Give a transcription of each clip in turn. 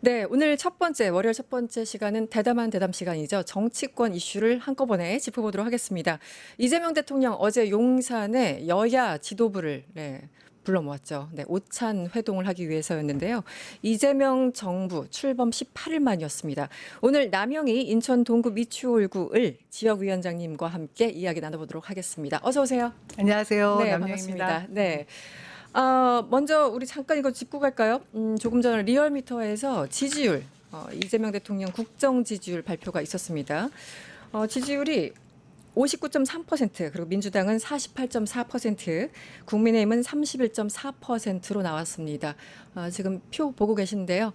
네, 오늘 첫 번째, 월요일 첫 번째 시간은 대담한 대담 시간이죠. 정치권 이슈를 한꺼번에 짚어보도록 하겠습니다. 이재명 대통령 어제 용산에 여야 지도부를 불러 모았죠. 네, 오찬 회동을 하기 위해서였는데요. 이재명 정부 출범 18일 만이었습니다. 오늘 남영희 인천 동구 미추홀구을 지역위원장님과 함께 이야기 나눠보도록 하겠습니다. 어서 오세요. 안녕하세요. 네, 남영입니다. 반갑습니다. 네. 먼저 우리 잠깐 이거 짚고 갈까요? 조금 전에 리얼미터에서 지지율, 이재명 대통령 국정 지지율 발표가 있었습니다. 지지율이 59.3%, 그리고 민주당은 48.4%, 국민의힘은 31.4%로 나왔습니다. 지금 표 보고 계신데요.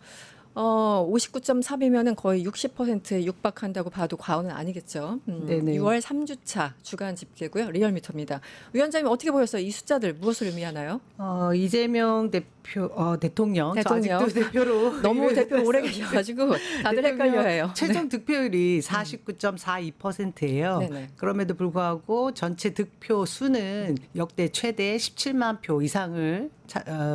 59.3이면은 거의 60%에 육박한다고 봐도 과언은 아니겠죠. 네네. 6월 3주차 주간 집계고요. 리얼미터입니다. 위원장님 어떻게 보였어요? 이 숫자들 무엇을 의미하나요? 이재명 대통령, 저 아직도 대표로 너무 대표 오래 계셔가지고 다들 헷갈려해요. 최종 득표율이 49.42%예요. 네네. 그럼에도 불구하고 전체 득표 수는 역대 최대 17만 표 이상을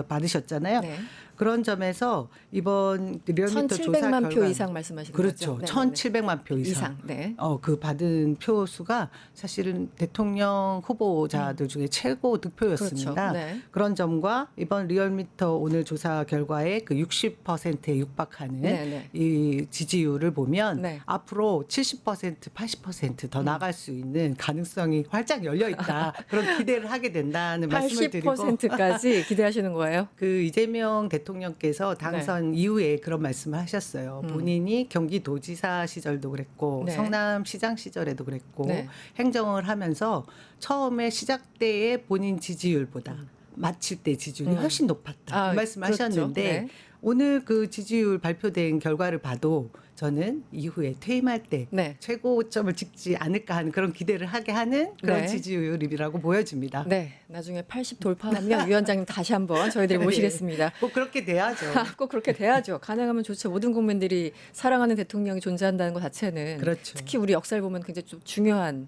받으셨잖아요. 네. 그런 점에서 이번 리얼미터 조사 1,700만 표 결과 이상 말씀하시는 그렇죠. 거죠? 1,700만 표 이상. 네. 그 받은 표 수가 사실은 대통령 후보자들 중에 최고 득표였습니다. 그렇죠. 네. 그런 점과 이번 리얼미터 오늘 조사 결과에 그 60%에 육박하는 네. 이 지지율을 보면 네. 앞으로 70%, 80%더 나갈 수 있는 가능성이 활짝 열려 있다. 그런 기대를 하게 된다는 말씀을 드리고 80%까지 기대하시는 거예요? 그 이재명 대통령께서 당선 이후에 그런 말씀을 하셨어요. 본인이 경기도지사 시절도 그랬고 네. 성남시장 시절에도 그랬고 네. 행정을 하면서 처음에 시작 때의 본인 지지율보다 마칠 때 지지율이 훨씬 높았다. 이 말씀하셨는데 그렇죠. 네. 오늘 그 지지율 발표된 결과를 봐도 저는 이후에 퇴임할 때 네. 최고점을 찍지 않을까 하는 그런 기대를 하게 하는 그런 네. 지지율이라고 보여집니다. 네, 나중에 80 돌파하면 위원장님 다시 한번 저희들이 모시겠습니다. 꼭 그렇게 돼야죠. 꼭 그렇게 돼야죠. 가능하면 좋죠. 모든 국민들이 사랑하는 대통령이 존재한다는 것 자체는 그렇죠. 특히 우리 역사를 보면 굉장히 좀 중요한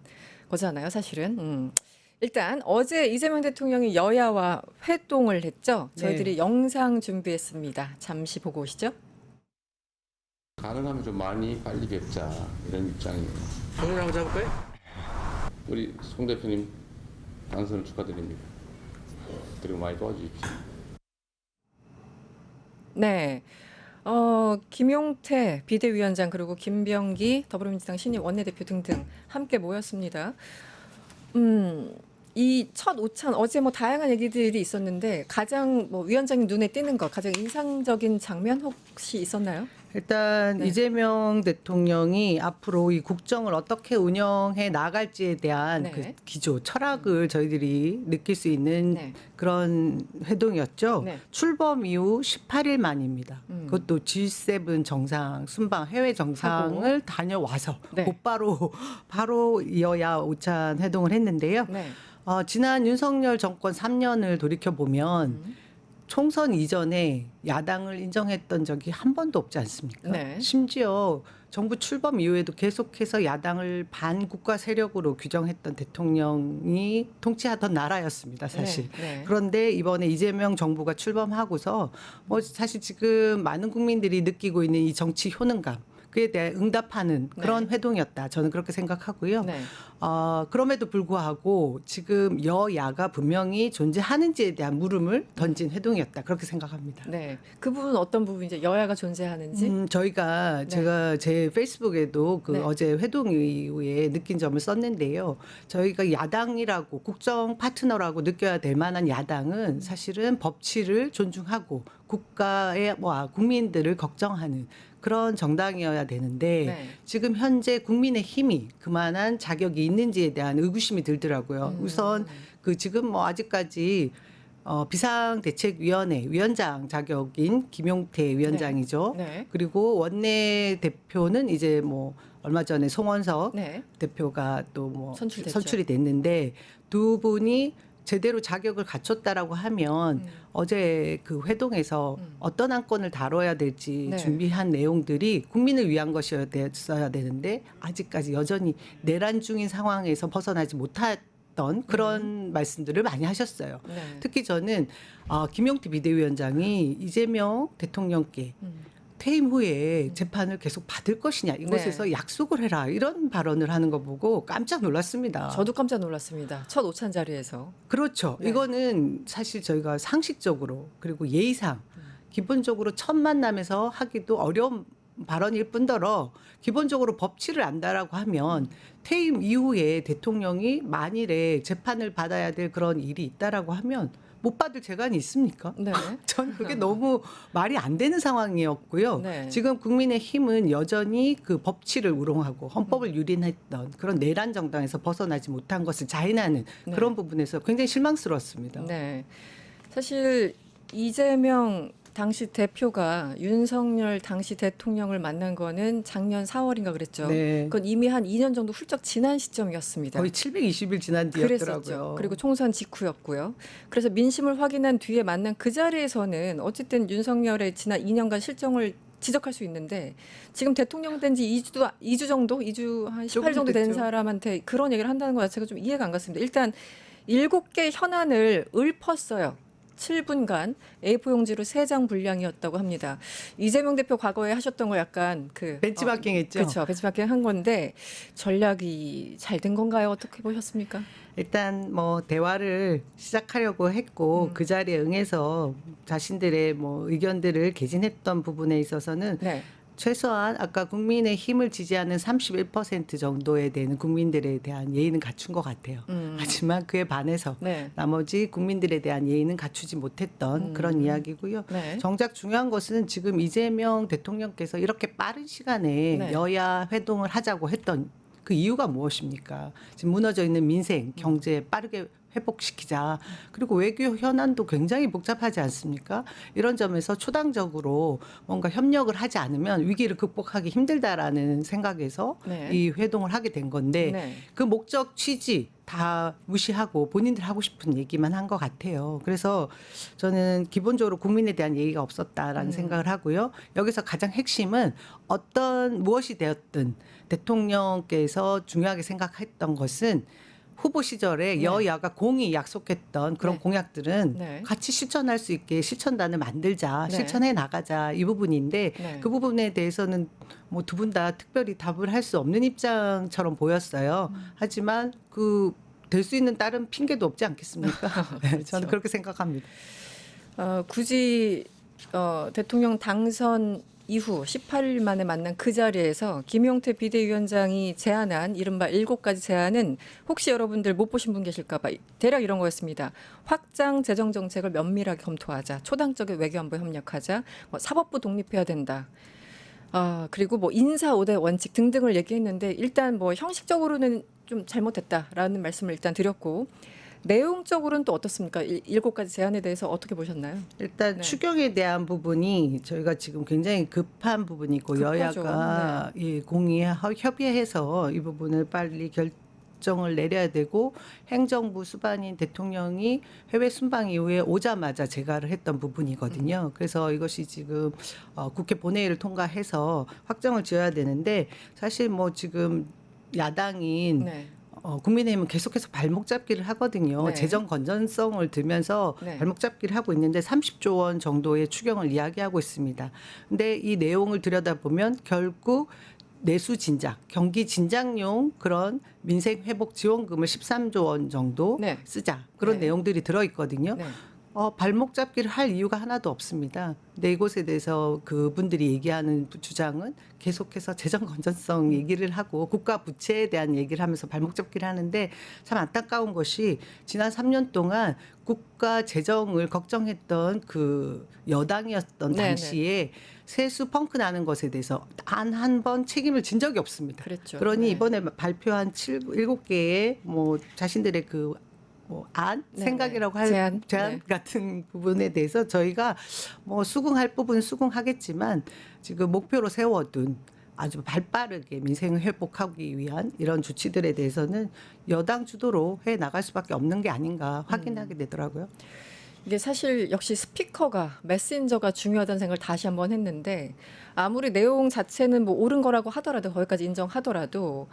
거잖아요, 사실은. 일단 어제 이재명 대통령이 여야와 회동을 했죠. 저희들이 네. 영상 준비했습니다. 잠시 보고 오시죠. 가능하면 좀 많이 빨리 뵙자 이런 입장이에요. 손을 한번 잡을까요? 우리 송 대표님 당선을 축하드립니다. 그리고 많이 도와주십시오. 네. 김용태 비대위원장 그리고 김병기 더불어민주당 신임 원내대표 등등 함께 모였습니다. 이 첫 오찬 어제 다양한 얘기들이 있었는데 가장 위원장님 눈에 띄는 것, 가장 인상적인 장면 혹시 있었나요? 일단 네. 이재명 대통령이 앞으로 이 국정을 어떻게 운영해 나갈지에 대한 네. 그 기조, 철학을 저희들이 느낄 수 있는 네. 그런 회동이었죠. 네. 출범 이후 18일 만입니다. 그것도 G7 정상, 순방 해외 정상을 하고. 다녀와서 네. 바로 이어야 오찬 회동을 했는데요. 네. 지난 윤석열 정권 3년을 돌이켜 보면 총선 이전에 야당을 인정했던 적이 한 번도 없지 않습니까? 네. 심지어 정부 출범 이후에도 계속해서 야당을 반국가 세력으로 규정했던 대통령이 통치하던 나라였습니다, 사실. 네. 그런데 이번에 이재명 정부가 출범하고서 사실 지금 많은 국민들이 느끼고 있는 이 정치 효능감, 그에 대해 응답하는 그런 회동이었다. 저는 그렇게 생각하고요. 네. 그럼에도 불구하고 지금 여야가 분명히 존재하는지에 대한 물음을 던진 회동이었다. 그렇게 생각합니다. 네. 그 부분 어떤 부분 이제 여야가 존재하는지? 제가 제 페이스북에도 네. 어제 회동 이후에 느낀 점을 썼는데요. 저희가 야당이라고 국정 파트너라고 느껴야 될 만한 야당은 사실은 법치를 존중하고 국가의 국민들을 걱정하는 그런 정당이어야 되는데 네. 지금 현재 국민의힘이 그만한 자격이 있는지에 대한 의구심이 들더라고요. 우선 지금 아직까지 비상대책위원회 위원장 자격인 김용태 위원장이죠. 네. 그리고 원내 대표는 이제 얼마 전에 송원석 네. 대표가 또 선출됐죠. 선출이 됐는데 두 분이 제대로 자격을 갖췄다라고 하면 어제 그 회동에서 어떤 안건을 다뤄야 될지 네. 준비한 내용들이 국민을 위한 것이었어야 되는데 아직까지 여전히 내란 중인 상황에서 벗어나지 못했던 그런 말씀들을 많이 하셨어요. 네. 특히 저는 김용태 비대위원장이 이재명 대통령께 퇴임 후에 재판을 계속 받을 것이냐 이곳에서 약속을 해라 이런 발언을 하는 거 보고 깜짝 놀랐습니다. 저도 깜짝 놀랐습니다. 첫 오찬 자리에서. 그렇죠. 네. 이거는 사실 저희가 상식적으로 그리고 예의상 기본적으로 첫 만남에서 하기도 어려운 발언일 뿐더러 기본적으로 법치를 안다라고 하면 퇴임 이후에 대통령이 만일에 재판을 받아야 될 그런 일이 있다라고 하면 못 받을 재간이 있습니까? 네. 전 그게 너무 말이 안 되는 상황이었고요. 네. 지금 국민의힘은 여전히 그 법치를 우롱하고 헌법을 유린했던 그런 내란 정당에서 벗어나지 못한 것을 자인하는 네. 그런 부분에서 굉장히 실망스러웠습니다. 네. 사실 이재명 당시 대표가 윤석열 당시 대통령을 만난 거는 작년 4월인가 그랬죠. 네. 그건 이미 한 2년 정도 훌쩍 지난 시점이었습니다. 거의 720일 지난 뒤였더라고요. 그랬었죠. 그리고 총선 직후였고요. 그래서 민심을 확인한 뒤에 만난 그 자리에서는 어쨌든 윤석열의 지난 2년간 실정을 지적할 수 있는데 지금 대통령 된 지 2주 정도? 2주 한 18 정도 된 됐죠. 사람한테 그런 얘기를 한다는 것 자체가 좀 이해가 안 갔습니다. 일단 7개 현안을 읊었어요. 7분간 A4 용지로 3장 분량이었다고 합니다. 이재명 대표 과거에 하셨던 거 약간 그 벤치마킹 했죠. 그렇죠. 벤치마킹 한 건데 전략이 잘 된 건가요? 어떻게 보셨습니까? 일단 뭐 대화를 시작하려고 했고 그 자리에 응해서 자신들의 뭐 의견들을 개진했던 부분에 있어서는 네. 최소한 아까 국민의 힘을 지지하는 31% 정도에 되는 국민들에 대한 예의는 갖춘 것 같아요. 하지만 그에 반해서 네. 나머지 국민들에 대한 예의는 갖추지 못했던 그런 이야기고요. 네. 정작 중요한 것은 지금 이재명 대통령께서 이렇게 빠른 시간에 네. 여야 회동을 하자고 했던 그 이유가 무엇입니까? 지금 무너져 있는 민생, 경제 빠르게 회복시키자. 그리고 외교 현안도 굉장히 복잡하지 않습니까? 이런 점에서 초당적으로 뭔가 협력을 하지 않으면 위기를 극복하기 힘들다라는 생각에서 네. 이 회동을 하게 된 건데 네. 그 목적 취지 다 무시하고 본인들 하고 싶은 얘기만 한 것 같아요. 그래서 저는 기본적으로 국민에 대한 예의가 없었다라는 생각을 하고요. 여기서 가장 핵심은 어떤 무엇이 되었든 대통령께서 중요하게 생각했던 것은 후보 시절에 네. 여야가 공히 약속했던 그런 네. 공약들은 네. 같이 실천할 수 있게 실천단을 만들자, 네. 실천해 나가자 이 부분인데 네. 그 부분에 대해서는 뭐 두 분 다 특별히 답을 할 수 없는 입장처럼 보였어요. 하지만 그 될 수 있는 다른 핑계도 없지 않겠습니까? 네, 저는 그렇게 생각합니다. 굳이 대통령 당선 이후 18일 만에 만난 그 자리에서 김용태 비대위원장이 제안한 이른바 7가지 제안은 혹시 여러분들 못 보신 분 계실까 봐 대략 이런 거였습니다. 확장 재정 정책을 면밀하게 검토하자. 초당적인 외교안보 협력하자. 뭐 사법부 독립해야 된다. 그리고 뭐 인사 5대 원칙 등등을 얘기했는데 일단 뭐 형식적으로는 좀 잘못됐다라는 말씀을 일단 드렸고 내용적으로는 또 어떻습니까? 7가지 제안에 대해서 어떻게 보셨나요? 일단 네. 추경에 대한 부분이 저희가 지금 굉장히 급한 부분이고 급하죠. 여야가 예, 협의해서 이 부분을 빨리 결정을 내려야 되고 행정부 수반인 대통령이 해외 순방 이후에 오자마자 재가를 했던 부분이거든요. 그래서 이것이 지금 국회 본회의를 통과해서 확정을 지어야 되는데 사실 뭐 지금 야당인 네. 국민의힘은 계속해서 발목 잡기를 하거든요. 네. 재정 건전성을 들면서 네. 발목 잡기를 하고 있는데 30조 원 정도의 추경을 이야기하고 있습니다. 근데 이 내용을 들여다보면 결국 내수 진작, 경기 진작용 그런 민생 회복 지원금을 13조 원 정도 네. 쓰자. 그런 네. 내용들이 들어 있거든요. 네. 발목 잡기를 할 이유가 하나도 없습니다. 근데 이곳에 대해서 그분들이 얘기하는 주장은 계속해서 재정 건전성 얘기를 하고 국가 부채에 대한 얘기를 하면서 발목 잡기를 하는데 참 안타까운 것이 지난 3년 동안 국가 재정을 걱정했던 그 여당이었던 네네. 당시에 세수 펑크 나는 것에 대해서 단 한 번 책임을 진 적이 없습니다. 그랬죠. 그러니 네. 이번에 발표한 7개의 뭐 자신들의 그 안 네네. 생각이라고 할 제안. 제안 네. 같은 부분에 대해서 저희가 뭐 수긍할 부분 수긍하겠지만 지금 목표로 세워둔 아주 발빠르게 민생을 회복하기 위한 이런 조치들에 대해서는 여당 주도로 해 나갈 수밖에 없는 게 아닌가 확인하게 되더라고요. 이게 사실 역시 스피커가 메신저가 중요하다는 생각을 다시 한번 했는데 아무리 내용 자체는 뭐 옳은 거라고 하더라도 거기까지 인정하더라도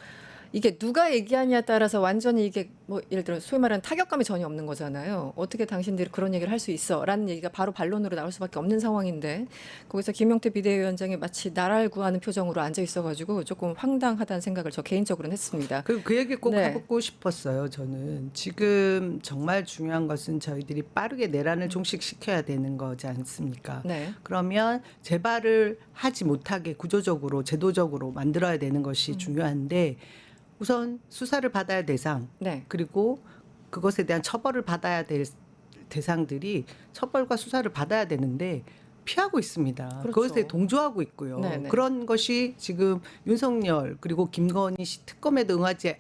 이게 누가 얘기하냐에 따라서 완전히 이게 뭐 예를 들어 소위 말하는 타격감이 전혀 없는 거잖아요. 어떻게 당신들이 그런 얘기를 할 수 있어? 라는 얘기가 바로 반론으로 나올 수밖에 없는 상황인데 거기서 김용태 비대위원장이 마치 나라를 구하는 표정으로 앉아 있어가지고 조금 황당하다는 생각을 저 개인적으로는 했습니다. 그리고 그 얘기 꼭 네. 해보고 싶었어요. 저는 지금 정말 중요한 것은 저희들이 빠르게 내란을 종식시켜야 되는 거지 않습니까? 네. 그러면 재발을 하지 못하게 구조적으로 제도적으로 만들어야 되는 것이 중요한데 우선 수사를 받아야 할 대상 네. 그리고 그것에 대한 처벌을 받아야 될 대상들이 처벌과 수사를 받아야 되는데 피하고 있습니다. 그렇죠. 그것에 동조하고 있고요. 네네. 그런 것이 지금 윤석열 그리고 김건희 씨 특검에도 응하지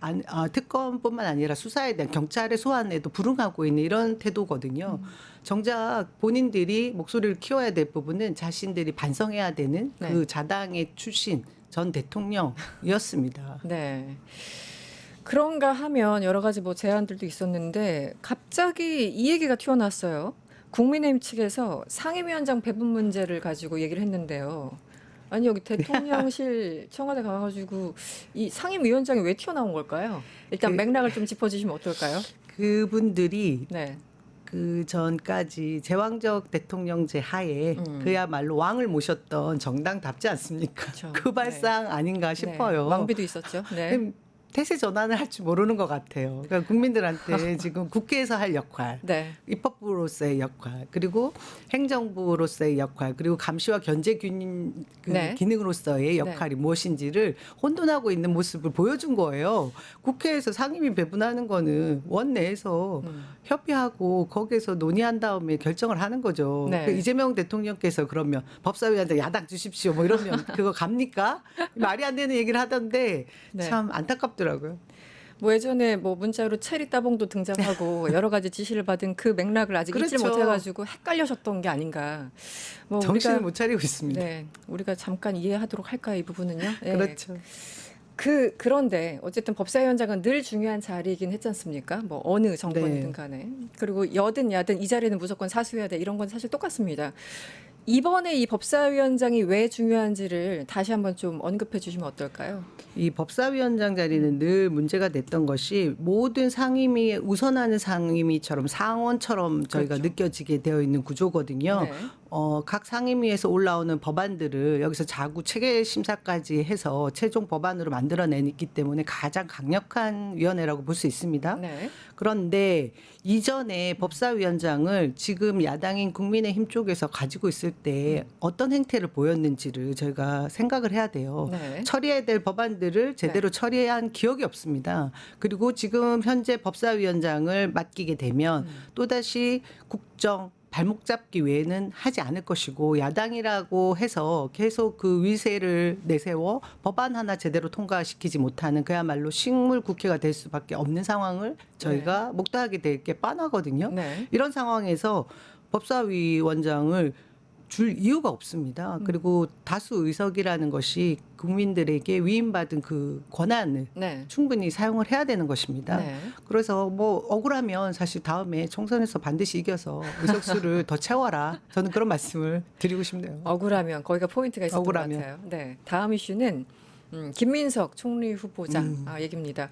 특검뿐만 아니라 수사에 대한 경찰의 소환에도 불응하고 있는 이런 태도거든요. 정작 본인들이 목소리를 키워야 될 부분은 자신들이 반성해야 되는 네. 그 자당의 출신 전 대통령이었습니다. 네. 그런가 하면 여러 가지 뭐 제안들도 있었는데 갑자기 이 얘기가 튀어나왔어요. 국민의힘 측에서 상임위원장 배분 문제를 가지고 얘기를 했는데요. 아니 여기 대통령실 청와대 가가지고 이 상임위원장이 왜 튀어나온 걸까요? 일단 그- 맥락을 좀 짚어주시면 어떨까요? 그분들이 네. 그 전까지 제왕적 대통령제 하에 그야말로 왕을 모셨던 정당답지 않습니까? 그렇죠. 그 발상 아닌가 싶어요. 네. 왕비도 있었죠. 네. 태세 전환을 할 줄 모르는 것 같아요. 그러니까 국민들한테 지금 국회에서 할 역할, 네. 입법부로서의 역할, 그리고 행정부로서의 역할, 그리고 감시와 견제 네. 기능으로서의 역할이 무엇인지를 혼돈하고 있는 모습을 보여준 거예요. 국회에서 상임위 배분하는 거는 원내에서 협의하고 거기에서 논의한 다음에 결정을 하는 거죠. 네. 그 이재명 대통령께서 그러면 법사위원장 야당 주십시오 뭐 이러면 그거 갑니까? 말이 안 되는 얘기를 하던데 네. 참 안타깝더라고요. 뭐 예전에 뭐 문자로 체리 따봉도 등장하고 여러 가지 지시를 받은 그 맥락을 아직 잊지 그렇죠. 못해가지고 헷갈려셨던 게 아닌가. 뭐 정신을 우리가 못 차리고 있습니다. 네, 우리가 잠깐 이해하도록 할까 이 부분은요. 네. 그렇죠. 그런데 어쨌든 법사위원장은 늘 중요한 자리이긴 했지 않습니까? 뭐 어느 정권이든 네. 간에. 그리고 여든 야든 이 자리는 무조건 사수해야 돼. 이런 건 사실 똑같습니다. 이번에 이 법사위원장이 왜 중요한지를 다시 한번 좀 언급해 주시면 어떨까요? 이 법사위원장 자리는 늘 문제가 됐던 것이 모든 상임위에 우선하는 상임위처럼 상원처럼 저희가 그렇죠. 느껴지게 되어 있는 구조거든요. 네. 각 상임위에서 올라오는 법안들을 여기서 자구 체계 심사까지 해서 최종 법안으로 만들어내기 때문에 가장 강력한 위원회라고 볼 수 있습니다. 네. 그런데 이전에 법사위원장을 지금 야당인 국민의힘 쪽에서 가지고 있을 때 어떤 행태를 보였는지를 저희가 생각을 해야 돼요. 네. 처리해야 될 법안들을 제대로 처리한 기억이 없습니다. 그리고 지금 현재 법사위원장을 맡기게 되면 또다시 국정 발목 잡기 외에는 하지 않을 것이고 야당이라고 해서 계속 그 위세를 내세워 법안 하나 제대로 통과시키지 못하는 그야말로 식물 국회가 될 수밖에 없는 상황을 저희가 목도하게 될 게 뻔하거든요. 네. 이런 상황에서 법사위원장을 줄 이유가 없습니다. 그리고 다수 의석이라는 것이 국민들에게 위임받은 그 권한을 네. 충분히 사용을 해야 되는 것입니다. 네. 그래서 뭐 억울하면 사실 다음에 총선에서 반드시 이겨서 의석수를 더 채워라. 저는 그런 말씀을 드리고 싶네요. 억울하면 거기가 포인트가 있었던 억울하면. 것 같아요. 네. 다음 이슈는 김민석 총리 후보자 얘기입니다.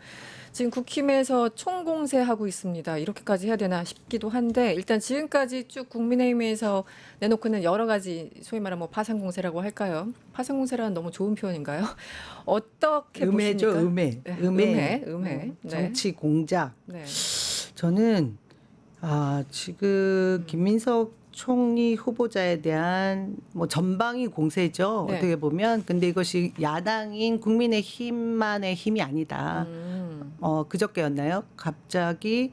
지금 국힘에서 총공세하고 있습니다. 이렇게까지 해야 되나 싶기도 한데 일단 지금까지 쭉 국민의힘에서 내놓고는 여러 가지 소위 말하면 뭐 파생공세라고 할까요? 파생공세라는 너무 좋은 표현인가요? 어떻게 음해죠, 보십니까? 음해. 네, 음해. 네. 정치 공작. 네. 저는 지금 김민석 총리 후보자에 대한 뭐 전방위 공세죠. 네. 어떻게 보면 근데 이것이 야당인 국민의힘만의 힘이 아니다. 그저께였나요? 갑자기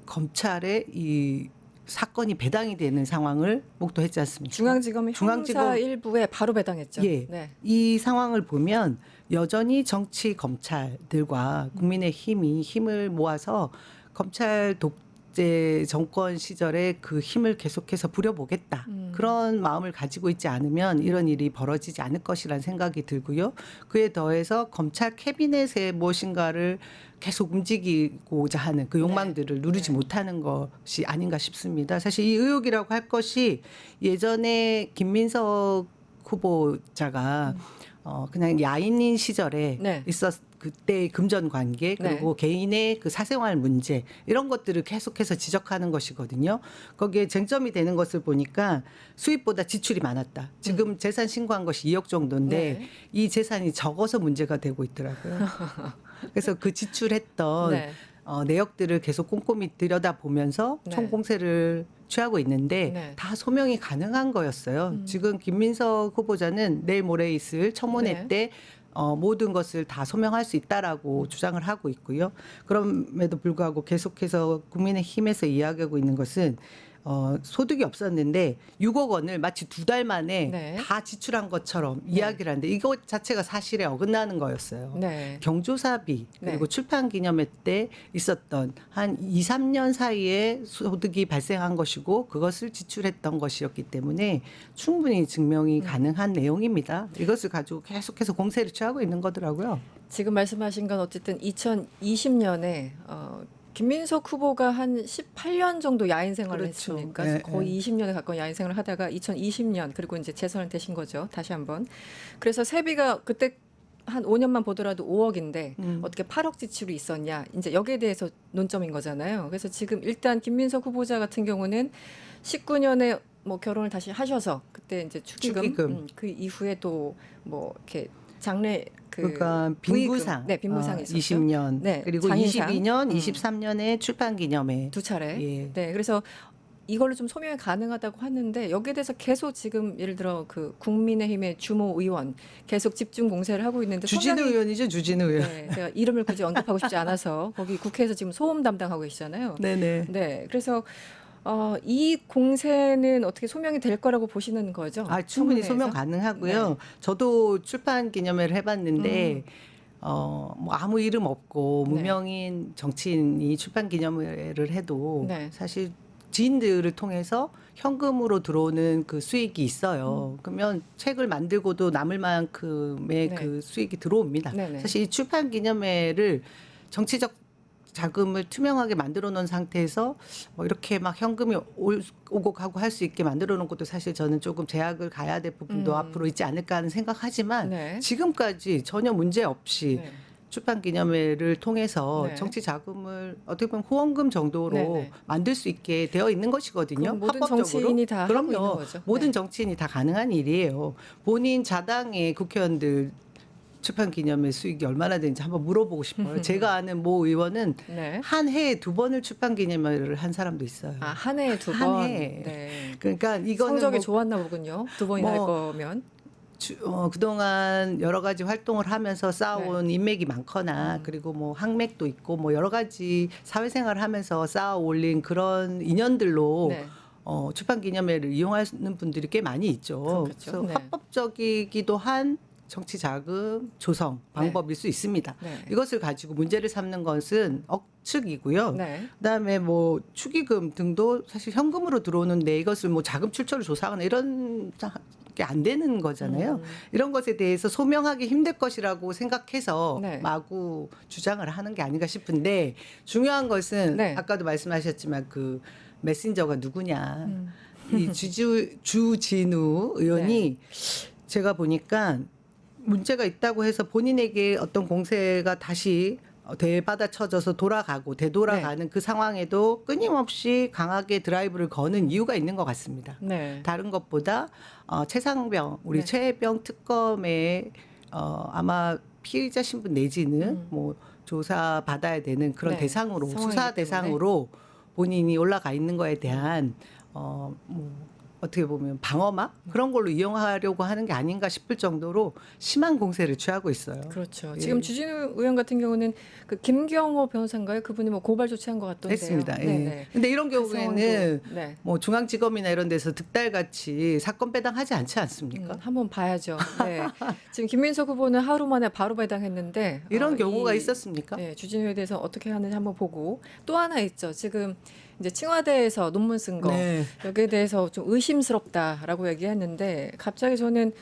검찰에 이 사건이 배당이 되는 상황을 목도했지 않습니까? 중앙지검 형사 일부에 바로 배당했죠. 예. 네. 이 상황을 보면 여전히 정치 검찰들과 국민의힘이 힘을 모아서 검찰 독재 정권 시절에 그 힘을 계속해서 부려보겠다. 그런 마음을 가지고 있지 않으면 이런 일이 벌어지지 않을 것이라는 생각이 들고요. 그에 더해서 검찰 캐비넷에 무엇인가를 계속 움직이고자 하는 그 욕망들을 누르지 못하는 것이 아닌가 싶습니다. 사실 이 의혹이라고 할 것이 예전에 김민석 후보자가 그냥 야인인 시절에 네. 그때의 금전 관계 그리고 개인의 그 사생활 문제 이런 것들을 계속해서 지적하는 것이거든요. 거기에 쟁점이 되는 것을 보니까 수입보다 지출이 많았다. 지금 재산 신고한 것이 2억 정도인데 네. 이 재산이 적어서 문제가 되고 있더라고요. 그래서 그 지출했던 네. 내역들을 계속 꼼꼼히 들여다보면서 네. 총공세를 취하고 있는데 네. 다 소명이 가능한 거였어요. 지금 김민석 후보자는 내일 모레 있을 청문회 네. 때 모든 것을 다 소명할 수 있다라고 주장을 하고 있고요. 그럼에도 불구하고 계속해서 국민의힘에서 이야기하고 있는 것은 소득이 없었는데 6억 원을 마치 2달 만에 네. 다 지출한 것처럼 이야기를 하는데 이것 자체가 사실에 어긋나는 거였어요. 네. 경조사비 그리고 네. 출판 기념회 때 있었던 한 2, 3년 사이에 소득이 발생한 것이고 그것을 지출했던 것이었기 때문에 충분히 증명이 가능한 내용입니다. 이것을 가지고 계속해서 공세를 취하고 있는 거더라고요. 지금 말씀하신 건 어쨌든 2020년에 김민석 후보가 한 18년 정도 야인 생활을 그렇죠. 했으니까 네, 거의 20년에 가까운 야인 생활을 하다가 2020년 그리고 이제 재선을 되신 거죠. 다시 한번. 그래서 세비가 그때 한 5년만 보더라도 5억인데 어떻게 8억 지출이 있었냐. 이제 여기에 대해서 논점인 거잖아요. 그래서 지금 일단 김민석 후보자 같은 경우는 19년에 뭐 결혼을 다시 하셔서 그때 이제 축의금. 그 이후에 또 뭐 이렇게 장래 그러니까 빈부상, 네, 빈부상이 있었죠. 20년 네, 그리고 장인상. 22년, 23년에 출판 기념회 두 차례. 예. 네, 그래서 이걸로 좀 소명이 가능하다고 하는데 여기에 대해서 계속 지금 예를 들어 그 국민의힘의 주모 의원 계속 집중 공세를 하고 있는데 주진우 성향이- 의원이죠, 주진우 의원. 네, 제가 이름을 굳이 언급하고 싶지 않아서 거기 국회에서 지금 소음 담당하고 계시잖아요. 네네. 네, 그래서 이 공세는 어떻게 소명이 될 거라고 보시는 거죠? 충분히 청문회에서? 소명 가능하고요. 네. 저도 출판 기념회를 해봤는데 뭐 아무 이름 없고 네. 무명인 정치인이 출판 기념회를 해도 네. 사실 지인들을 통해서 현금으로 들어오는 그 수익이 있어요. 그러면 책을 만들고도 남을 만큼의 네. 그 수익이 들어옵니다. 네네. 사실 이 출판 기념회를 정치적 자금을 투명하게 만들어 놓은 상태에서 뭐 이렇게 막 현금이 오고 가고 할 수 있게 만들어 놓은 것도 사실 저는 조금 제약을 가야 될 부분도 앞으로 있지 않을까 하는 생각하지만 네. 지금까지 전혀 문제 없이 네. 출판 기념회를 통해서 네. 정치 자금을 어떻게 보면 후원금 정도로 네네. 만들 수 있게 되어 있는 것이거든요. 그럼 모든 합법적으로. 정치인이 다 하고 그럼요. 있는 거죠. 모든 네. 정치인이 다 가능한 일이에요. 본인 자당의 국회의원들 출판 기념회 수익이 얼마나 되는지 한번 물어보고 싶어요. 제가 아는 모 의원은 네. 한 해에 2번을 출판 기념회를 한 사람도 있어요. 한 해에 두 한 번. 해. 네. 그러니까 이거는 성적이 뭐 좋았나 보군요. 두 번이나 할 뭐 거면. 그동안 여러 가지 활동을 하면서 쌓아온 네. 인맥이 많거나 그리고 뭐 학맥도 있고 뭐 여러 가지 사회생활을 하면서 쌓아 올린 그런 인연들로 네. 출판 기념회를 이용하는 분들이 꽤 많이 있죠. 그렇겠죠. 그래서 네. 합법적이기도 한 정치 자금 조성 방법일 수 있습니다. 네. 이것을 가지고 문제를 삼는 것은 억측이고요. 네. 그다음에 뭐 축의금 등도 사실 현금으로 들어오는데 이것을 뭐 자금 출처를 조사하거나 이런 게 안 되는 거잖아요. 이런 것에 대해서 소명하기 힘들 것이라고 생각해서 네. 마구 주장을 하는 게 아닌가 싶은데 중요한 것은 네. 아까도 말씀하셨지만 그 메신저가 누구냐. 이 주진우 의원이 제가 보니까 문제가 있다고 해서 본인에게 어떤 공세가 다시 되받아쳐져서 되돌아가는 그 상황에도 끊임없이 강하게 드라이브를 거는 이유가 있는 것 같습니다. 네. 다른 것보다 최상병 우리 네. 최혜병 특검에 아마 피의자 신분 내지는 뭐 조사 받아야 되는 그런 네. 대상으로 상황이기 수사 때문에. 대상으로 본인이 올라가 있는 거에 대한 어떻게 보면 방어막 그런 걸로 이용하려고 하는 게 아닌가 싶을 정도로 심한 공세를 취하고 있어요. 그렇죠. 예. 지금 주진우 의원 같은 경우는 그 김경호 변호사인가요? 그분이 뭐 고발 조치한 것 같던데요. 했습니다. 예. 네네. 근데 이런 그 경우에는 상황도, 네. 뭐 중앙지검이나 이런 데서 득달같이 사건 배당하지 않지 않습니까? 한번 봐야죠. 네. 지금 김민석 후보는 하루 만에 바로 배당했는데 이런 이- 경우가 있었습니까? 네, 주진우에 대해서 어떻게 하는지 한번 보고 또 하나 있죠. 지금 이제 칭화대에서 논문 쓴 거 네. 여기에 대해서 좀 의심스럽다라고 얘기했는데 갑자기 저는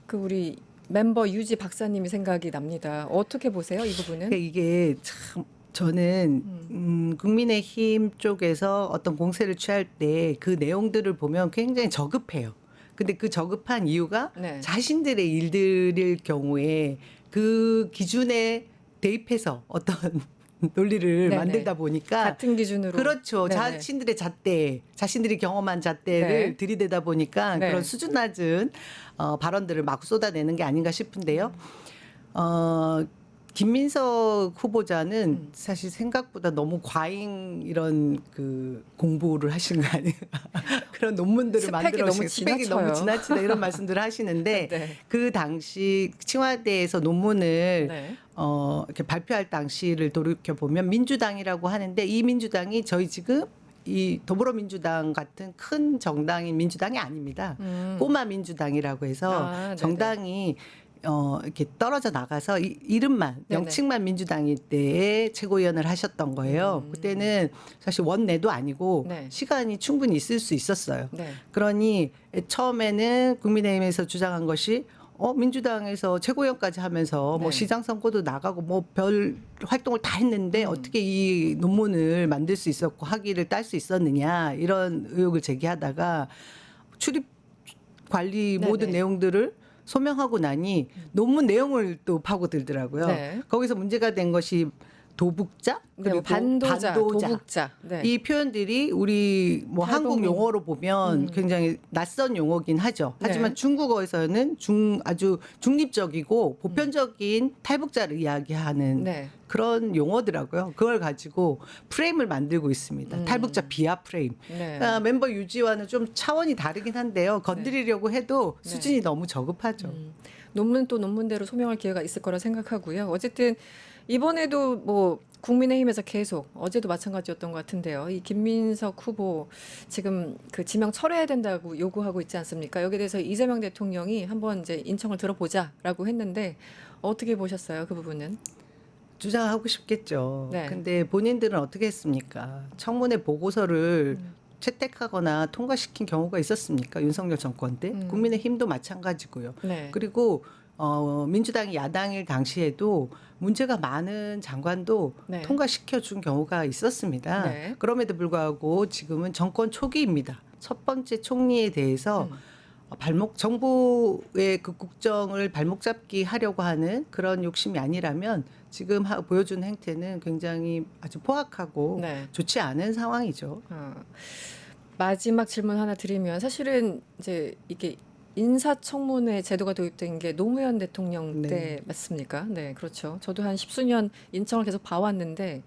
그 우리 멤버 유지 박사님이 생각이 납니다. 어떻게 보세요, 이 부분은? 그러니까 이게 참 저는 국민의힘 쪽에서 어떤 공세를 취할 때 그 내용들을 보면 굉장히 저급해요. 근데 그 저급한 이유가 네. 자신들의 일들일 경우에 그 기준에 대입해서 어떤 논리를 네네. 만들다 보니까 같은 기준으로. 그렇죠. 네네. 자신들의 잣대, 자신들이 경험한 잣대를 네. 들이대다 보니까 네. 그런 수준 낮은 발언들을 막 쏟아내는 게 아닌가 싶은데요. 김민석 후보자는 사실 생각보다 너무 과잉 이런 그 공부를 하신 거 아니에요? 그런 논문들을 스펙이 만들어 너무 스펙이 지나쳐요. 너무 지나치다 이런 말씀들을 하시는데 네. 그 당시 청와대에서 논문을 네. 이렇게 발표할 당시를 돌이켜 보면 민주당이라고 하는데 이 민주당이 저희 지금 이 더불어민주당 같은 큰 정당인 민주당이 아닙니다. 꼬마 민주당이라고 해서 아, 네네. 정당이 이렇게 떨어져 나가서 이름만 네네. 명칭만 민주당일 때에 최고위원을 하셨던 거예요. 그때는 사실 원내도 아니고 네. 시간이 충분히 있을 수 있었어요. 네. 그러니 처음에는 국민의힘에서 주장한 것이 민주당에서 최고위원까지 하면서 뭐 네. 시장 선거도 나가고 뭐 별 활동을 다 했는데 어떻게 이 논문을 만들 수 있었고 학위를 딸 수 있었느냐 이런 의혹을 제기하다가 출입 관리 네네. 모든 내용들을 소명하고 나니 논문 내용을 또 파고들더라고요. 네. 거기서 문제가 된 것이 도북자 네, 그리고 뭐 반도자, 도북자. 네. 이 표현들이 우리 뭐 한국 탈북민. 용어로 보면 굉장히 낯선 용어긴 하죠. 하지만 네. 중국어에서는 아주 중립적이고 보편적인 탈북자를 이야기하는 네. 그런 용어더라고요. 그걸 가지고 프레임을 만들고 있습니다. 탈북자 비하 프레임. 네. 그러니까 멤버 유지와는 좀 차원이 다르긴 한데요. 건드리려고 해도 네. 수준이 너무 저급하죠. 논문 또 논문대로 소명할 기회가 있을 거라 생각하고요. 어쨌든 이번에도 뭐 국민의힘에서 계속 어제도 마찬가지였던 것 같은데요. 이 김민석 후보 지금 그 지명 철회해야 된다고 요구하고 있지 않습니까? 여기에 대해서 이재명 대통령이 한번 이제 인청을 들어보자라고 했는데 어떻게 보셨어요? 그 부분은? 주장하고 싶겠죠. 네. 근데 본인들은 어떻게 했습니까? 청문회 보고서를 채택하거나 통과시킨 경우가 있었습니까? 윤석열 정권 때. 국민의힘도 마찬가지고요. 네. 그리고 민주당이 야당일 당시에도 문제가 많은 장관도 네. 통과시켜 준 경우가 있었습니다. 네. 그럼에도 불구하고 지금은 정권 초기입니다. 첫 번째 총리에 대해서 정부의 그 국정을 발목 잡기 하려고 하는 그런 욕심이 아니라면 지금 보여준 행태는 굉장히 아주 포악하고 네. 좋지 않은 상황이죠. 마지막 질문 하나 드리면 사실은 이제 이게 인사청문회 제도가 도입된 게 노무현 대통령 때 네. 맞습니까? 네, 그렇죠. 저도 한 10수년 인청을 계속 봐왔는데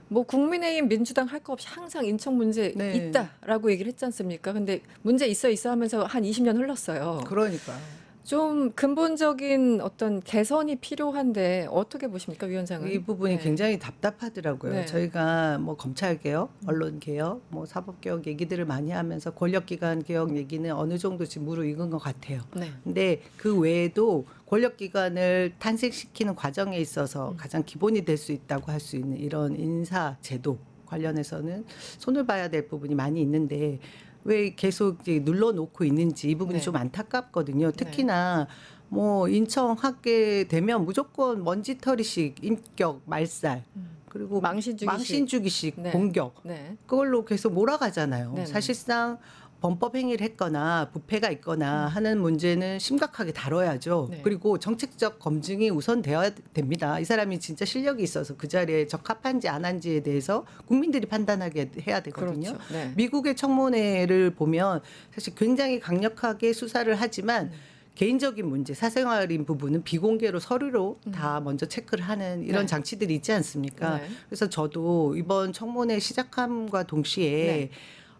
뭐 국민의힘 민주당 할 거 없이 항상 인청 문제 네. 있다라고 얘기를 했지 않습니까? 근데 문제 있어 하면서 한 20년 흘렀어요. 그러니까. 좀 근본적인 어떤 개선이 필요한데 어떻게 보십니까, 위원장은? 이 부분이 네. 굉장히 답답하더라고요. 네. 저희가 뭐 검찰 개혁, 언론 개혁, 뭐 사법 개혁 얘기들을 많이 하면서 권력기관 개혁 얘기는 어느 정도씩 무르익은 것 같아요. 네. 근데 그 외에도 권력기관을 탄생시키는 과정에 있어서 가장 기본이 될 수 있다고 할 수 있는 이런 인사 제도 관련해서는 손을 봐야 될 부분이 많이 있는데 왜 계속 이제 눌러놓고 있는지 이 부분이 네. 좀 안타깝거든요. 특히나 뭐 인청하게 되면 무조건 먼지털이식 인격 말살 그리고 망신주기식 네. 공격 네. 그걸로 계속 몰아가잖아요. 네네. 사실상 범법 행위를 했거나 부패가 있거나 하는 문제는 심각하게 다뤄야죠. 네. 그리고 정책적 검증이 우선되어야 됩니다. 이 사람이 진짜 실력이 있어서 그 자리에 적합한지 안 한지에 대해서 국민들이 판단하게 해야 되거든요. 그렇죠. 네. 미국의 청문회를 보면 사실 굉장히 강력하게 수사를 하지만 개인적인 문제, 사생활인 부분은 비공개로 서류로 다 먼저 체크를 하는 이런 네. 장치들이 있지 않습니까? 네. 그래서 저도 이번 청문회 시작함과 동시에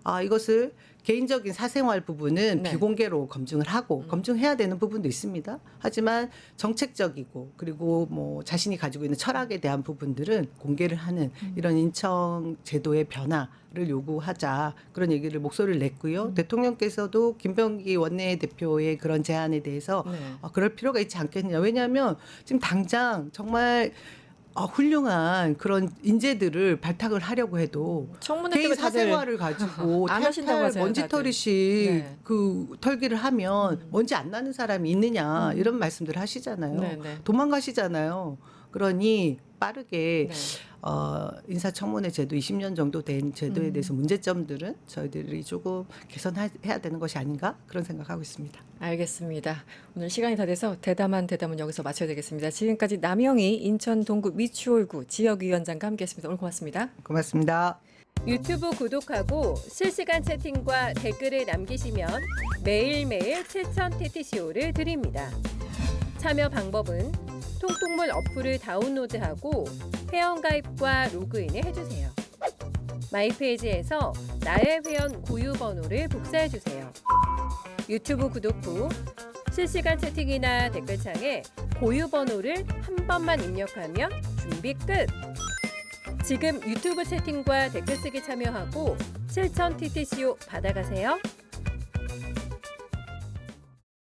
네. 이것을 개인적인 사생활 부분은 네. 비공개로 검증을 하고 검증해야 되는 부분도 있습니다. 하지만 정책적이고 그리고 뭐 자신이 가지고 있는 철학에 대한 부분들은 공개를 하는 이런 인청 제도의 변화를 요구하자 그런 얘기를 목소리를 냈고요. 대통령께서도 김병기 원내대표의 그런 제안에 대해서 네. 그럴 필요가 있지 않겠느냐. 왜냐하면 지금 당장 정말 훌륭한 그런 인재들을 발탁을 하려고 해도 청문회 개인 때문에 다들 사생활을 가지고 안 하신다고 탈탈 하세요, 먼지털이식 네. 그 털기를 하면 먼지 안 나는 사람이 있느냐 이런 말씀들 하시잖아요. 네, 네. 도망가시잖아요. 그러니 빠르게 네. 인사청문회 제도 20년 정도 된 제도에 대해서 문제점들은 저희들이 조금 개선해야 되는 것이 아닌가 그런 생각하고 있습니다. 알겠습니다. 오늘 시간이 다 돼서 대담한 대담은 여기서 마쳐야 되겠습니다. 지금까지 남영희 인천 동구 미추홀구 지역위원장과 함께했습니다. 오늘 고맙습니다. 고맙습니다. 유튜브 구독하고 실시간 채팅과 댓글을 남기시면 매일매일 7천 TTCO를 드립니다. 참여 방법은 통통물 어플을 다운로드하고 회원가입과 로그인을 해주세요. 마이페이지에서 나의 회원 고유 번호를 복사해주세요. 유튜브 구독 후 실시간 채팅이나 댓글창에 고유 번호를 한 번만 입력하면 준비 끝! 지금 유튜브 채팅과 댓글 쓰기 참여하고 실천 TTCO 받아가세요.